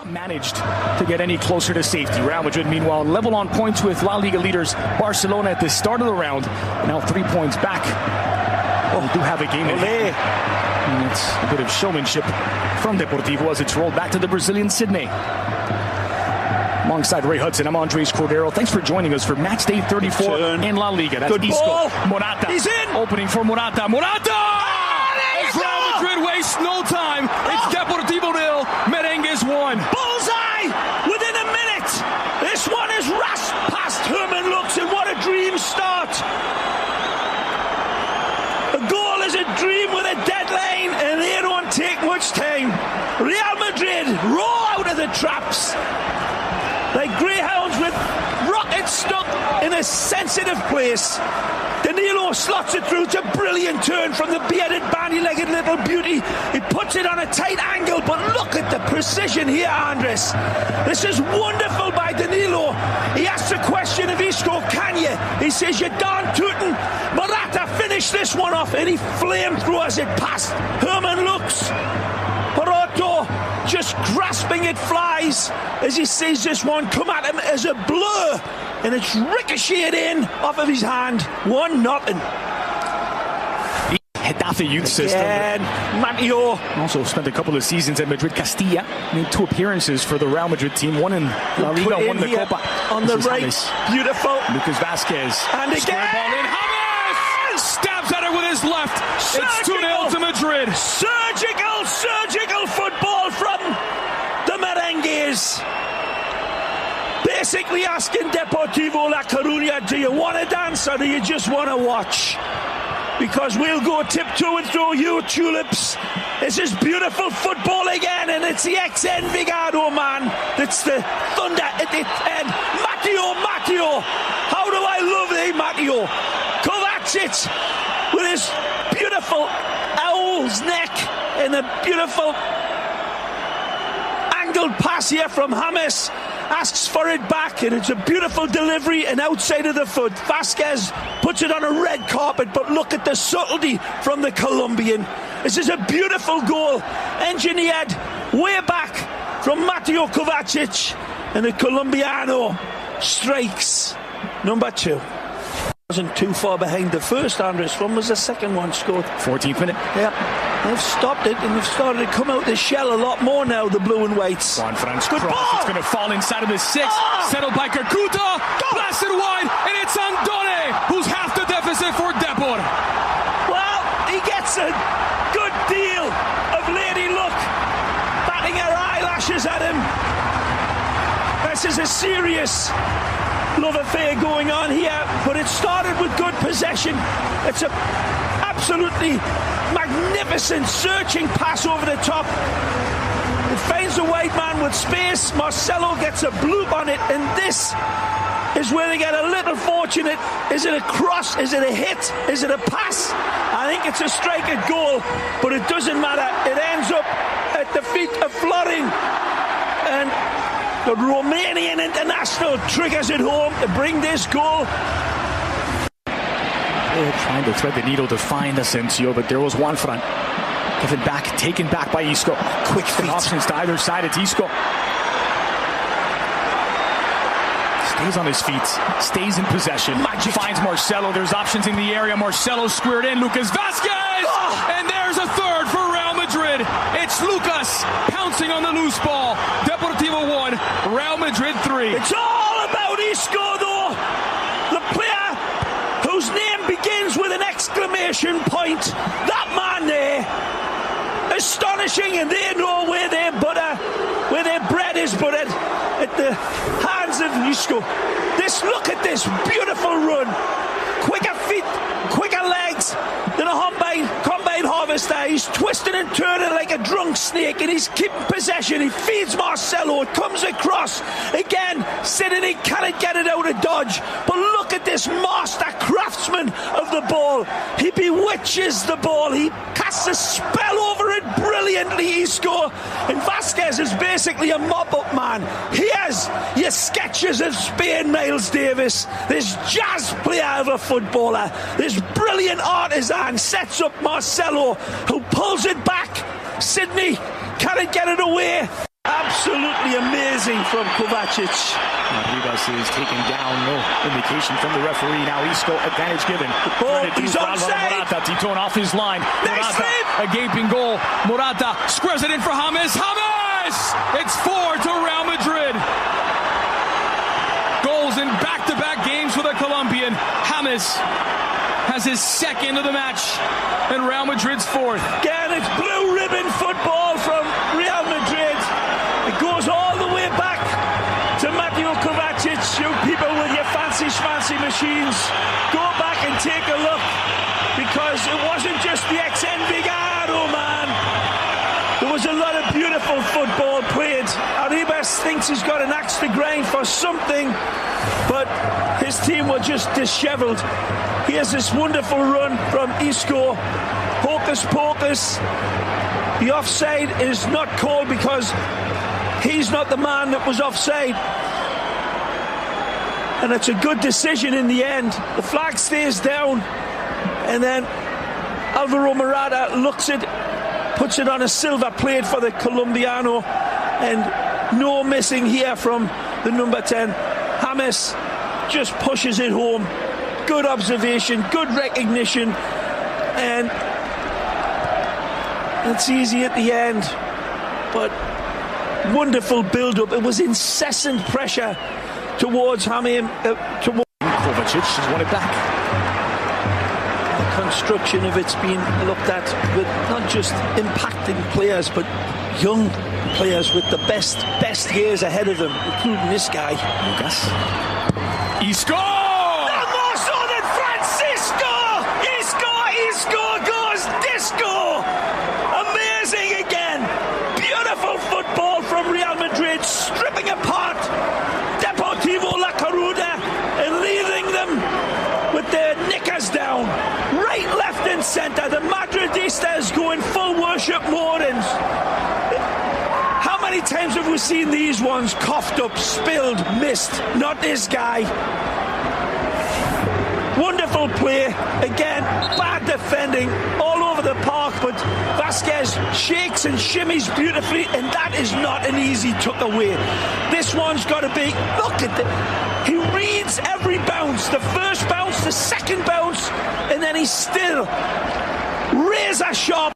managed to get any closer to safety. Real Madrid, meanwhile, level on points with La Liga leaders Barcelona at the start of the round. Now 3 points back. Well, do have a game in hand. And it's a bit of showmanship from Deportivo as it's rolled back to the Brazilian Sydney. Alongside Ray Hudson, I'm Andres Cordero. Thanks for joining us for match day 34 in La Liga. That's Good ball. Morata. He's in. Opening for Morata. As Real Madrid wastes no time. It's Deportivo 0, Merengues 1. Bullseye within a minute. This one is rasped past Herman Lux, and what a dream start. A goal is a dream with a deadline, and they don't take much time. Real Madrid roll out of the traps like greyhounds with rockets stuck in a sensitive place. Danilo slots it through. It's a brilliant turn from the bearded, bandy-legged little beauty. He puts it on a tight angle, but look at the precision here, Andres. This is wonderful by Danilo. He asks a question of Isco, can you? He says, you're darn tootin'. Morata finished this one off, and he flamed through as it passed. Herman Lux. Porto just grasping it flies as he sees this one come at him as a blur, and it's ricocheted in off of his hand. 1-0. Getafe youth system. And Matteo also spent a couple of seasons at Madrid Castilla. Made 2 appearances for the Real Madrid team. One in La Liga, one in the Copa. On the right, beautiful. Lucas Vazquez. And again. Ball in. James stabs at it with his left. It's 2-0 to Madrid. Surgical football from the Merengues. Basically asking Deportivo La Coruna, do you want to dance or do you just want to watch? Because we'll go tiptoeing through you tulips. This is beautiful football again, and it's the ex-Envigado man. It's the thunder at the end. Matteo. How do I love thee, Matteo? Kovacic with his beautiful owl's neck and a beautiful angled pass here from James. Asks for it back, and it's a beautiful delivery and outside of the foot. Vazquez puts it on a red carpet, but look at the subtlety from the Colombian. This is a beautiful goal, engineered way back from Mateo Kovacic, and the Colombiano strikes number 2. Wasn't too far behind the first, Andres. When was the second one scored? 14th minute. Yeah. They've stopped it, and they've started to come out the shell a lot more now, the blue and whites. Juan Fran's Good cross. ball. It's going to fall inside of the 6. Settled by Kakuta. Blasted wide, and it's Andone, who's half the deficit for Depor. Well, he gets a good deal of Lady Luck batting her eyelashes at him. This is a serious love affair going on here, but it started with good possession. It's a absolutely magnificent searching pass over the top. It finds the white man with space. Marcelo gets a bloop on it, and this is where they get a little fortunate. Is it a cross? Is it a hit? Is it a pass? I think it's a strike at goal, but it doesn't matter. It ends up at the feet of Florin, and the Romanian international triggers it home to bring this goal. They're trying to thread the needle to find Asensio, but there was Juan Fran. Given back, taken back by Isco. Quick feet. Options to either side. It's Isco. Stays on his feet. Stays in possession. Magic. Finds Marcelo. There's options in the area. Marcelo squared in. Lucas Vazquez! And there's a third for Real Madrid. It's Lucas pouncing on the loose ball. Deportivo 1, Real Madrid 3. It's all about Isco, though. The player whose name begins with an exclamation point. That man there, astonishing, and they know where their bread is buttered, at the hands of Isco. Look at this beautiful run. Quicker feet, quicker legs than a combine harvester. He's twisting and turning like a drunk snake, and he's keeping possession. He feeds Marcelo. It comes across again. Sitting, he cannot get it out of dodge. But look at this master craftsman of the ball. He bewitches the ball. He casts a spell over it brilliantly, Isco. And Vazquez is basically a mop-up man. Here's your sketches of Spain, Miles Davis. This jazz player of a footballer. This brilliant artisan sets up Marcelo, who pulls it back. Sydney cannot get it away. Absolutely Absolutely amazing from Kovacic. Rivas is taken down. No indication from the referee. Now Isco, advantage given. He's onside. Morata, Titon off his line. Morata, a gaping goal. Morata squares it in for James. James! It's 4 to Real Madrid. Goals in back-to-back games for the Colombian. James has his second of the match, and Real Madrid's fourth. Again, it's blue ribbon football from Real Madrid. It goes all the way back to Mateo Kovacic. You people with your fancy schmancy machines, go back and take a look, because it wasn't just the ex-Envigado man. There was a lot of beautiful football played. Arribas thinks he's got an axe to grind for something, but his team were just dishevelled. Here's this wonderful run from Isco. Hocus pocus. The offside is not called because he's not the man that was offside. And it's a good decision in the end. The flag stays down, and then Alvaro Morata looks it, puts it on a silver plate for the Colombiano, and no missing here from the number 10. James just pushes it home. Good observation, good recognition, and it's easy at the end, but wonderful build-up. It was incessant pressure towards James. Kovacic has won it back. The construction of it's been looked at with not just impacting players, but young players with the best years ahead of them, including this guy. Lucas. Isco! No more so than Francisco! Isco goes disco! Amazing again! Beautiful football from Real Madrid, stripping apart Deportivo La Coruna and leaving them with their knickers down. Right, left and centre. The Madridistas going full worship mode. And how many times have we seen these ones coughed up, spilled, missed? Not this guy. Wonderful play. Again, bad defending all over the park, but Vasquez shakes and shimmies beautifully, and that is not an easy tuck away. This one's got to be, look at it. He reads every bounce, the first bounce, the second bounce, and then he's still razor sharp.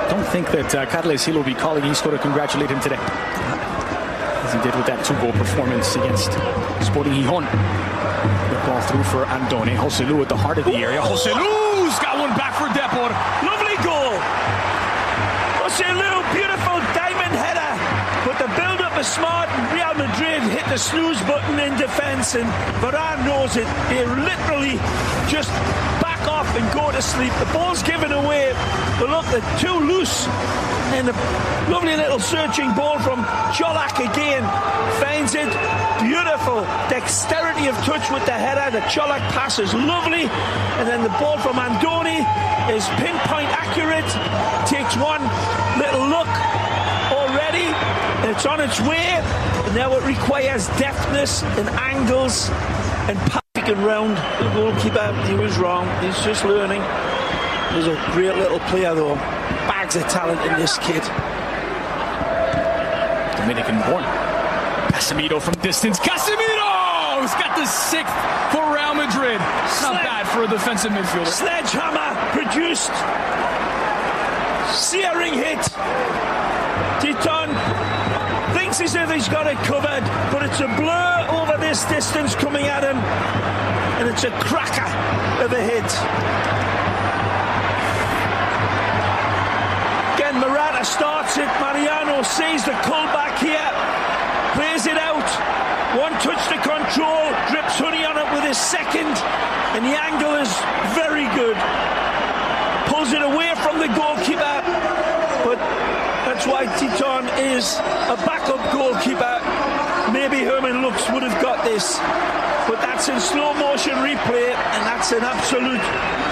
Don't think that Carles Hill will be calling Isco to congratulate him today, as he did with that 2-goal performance against Sporting Gijón. The ball through for Andone. Joselu at the heart of the area. Joselu's got one back for Depor. Lovely goal. Joselu, beautiful diamond header. But the build-up is smart. Real Madrid hit the snooze button in defence, and Varane knows it. They literally just back off and go to sleep. The ball's given away, but look, they're too loose. And a lovely little searching ball from Čolak again. Finds it. Beautiful dexterity of touch with the header. The Čolak pass is lovely. And then the ball from Andoni is pinpoint accurate. Takes one little look already, and it's on its way. And now it requires deftness and angles and passing round the goalkeeper. He was wrong. He's just learning. He's a great little player though. Bags of talent in this kid. Dominican born. Casemiro from distance. Casemiro! He's got the 6th for Real Madrid. Not bad for a defensive midfielder. Sledgehammer produced. Searing hit. Titon thinks as if he's got it covered, but it's a blur over this distance coming at him, and it's a cracker of a hit. Again, Morata starts it. Mariano sees the callback here, plays it out. One touch to control, drips Honey on it with his second, and the angle is very good. Pulls it away from the goalkeeper, but that's why Titon is a backup goalkeeper. Maybe Herman Lux would have got this, but that's in slow motion replay, and that's an absolute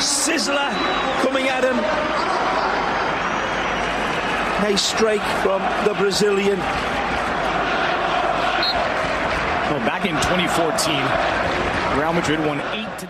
sizzler coming at him. Nice strike from the Brazilian. Well, back in 2014, Real Madrid won 8-2.